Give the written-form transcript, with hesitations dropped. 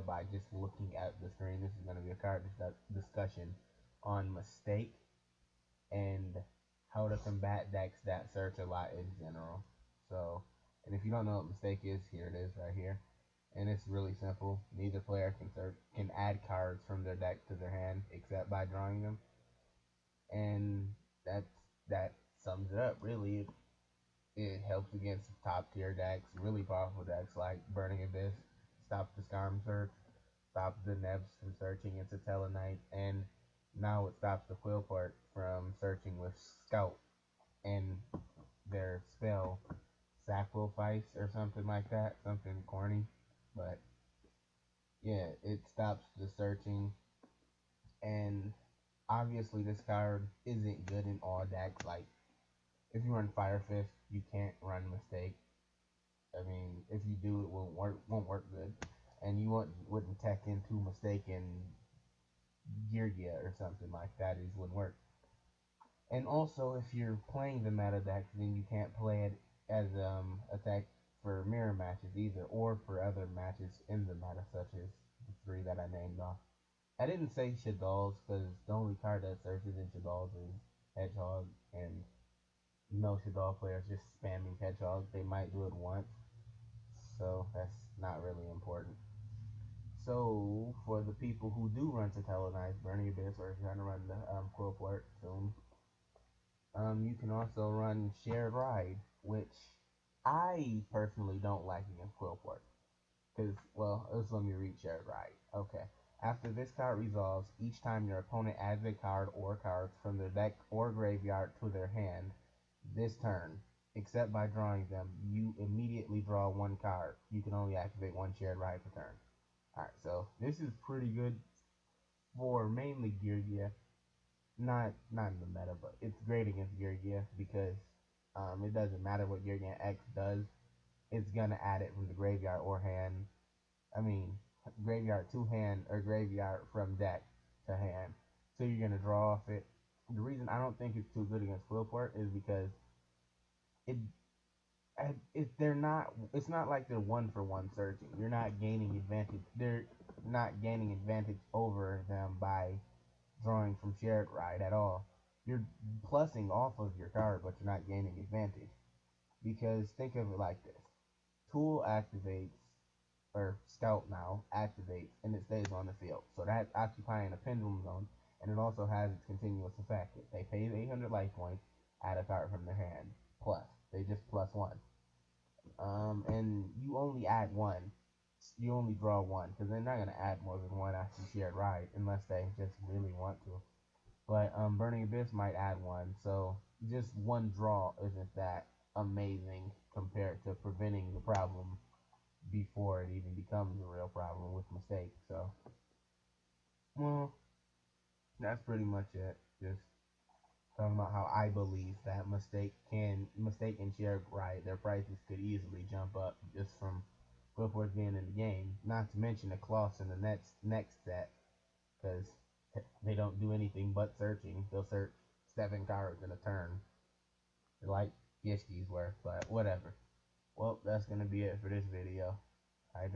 by just looking at the screen. This is going to be a card discussion on Mistake and how to combat decks that search a lot in general. So, and if you don't know what Mistake is, here it is right here. And it's really simple. Neither player can add cards from their deck to their hand except by drawing them. And that sums it up. Really, it helps against top tier decks, really powerful decks like Burning Abyss, stops the Skarm search, stops the Nebs from searching into Tellarknight, and now it stops the Qwilport from searching with Scout and their spell Sacrifice or something like that, something corny, but yeah, it stops the searching. And obviously this card isn't good in all decks. Like if you run Fire Fist, you can't run Mistake. I mean, if you do, it won't work good, and you wouldn't tech into Mistake in Girgia or something like that. It wouldn't work. And also, if you're playing the meta deck, then you can't play it as attack for mirror matches either, or for other matches in the meta, such as the three that I named off. I didn't say Shaddolls because the only card that searches in Shaddolls is Hedgehog, and no Shadoll players just spamming Hedgehog. They might do it once, so that's not really important. So, for the people who do run Tellarknight, Burning Abyss, or if you're trying to run the Qwilport soon, you can also run Shared Ride, which I personally don't like against Qwilport. Because, well, let's let me read Shared Ride. Okay. After this card resolves, each time your opponent adds a card or cards from their deck or graveyard to their hand this turn, except by drawing them, you immediately draw one card. You can only activate one Shared Ride per turn. Alright, so this is pretty good for mainly Girgia. Not in the meta, but it's great against Girgia because it doesn't matter what Girgia X does. It's gonna add it from the graveyard or hand. I mean, graveyard to hand or graveyard from deck to hand. So you're gonna draw off it. The reason I don't think it's too good against Qwilport is because it they're not. It's not like they're one for one searching. You're not gaining advantage. They're not gaining advantage over them by drawing from Shared Ride at all. You're plussing off of your card, but you're not gaining advantage. Because think of it like this: Tool activates, or Scout now activates, and it stays on the field. So that's occupying a Pendulum Zone, and it also has its continuous effect. They pay 800 life points, add a card from their hand. Plus, they just plus one. And you only add one. You only draw one, because they're not gonna add more than one after Shared Ride unless they just really want to. But Burning Abyss might add one, so just one draw isn't that amazing compared to preventing the problem before it even becomes a real problem with Mistake. So, well, that's pretty much it. Just talking about how I believe that Mistake and Shared Ride, their prices could easily jump up just from Qwilport being in the game. Not to mention the Kloths in the next set, because they don't do anything but searching. They'll search 7 cards in a turn, like Gishki's worth, but whatever. Well, that's gonna be it for this video. I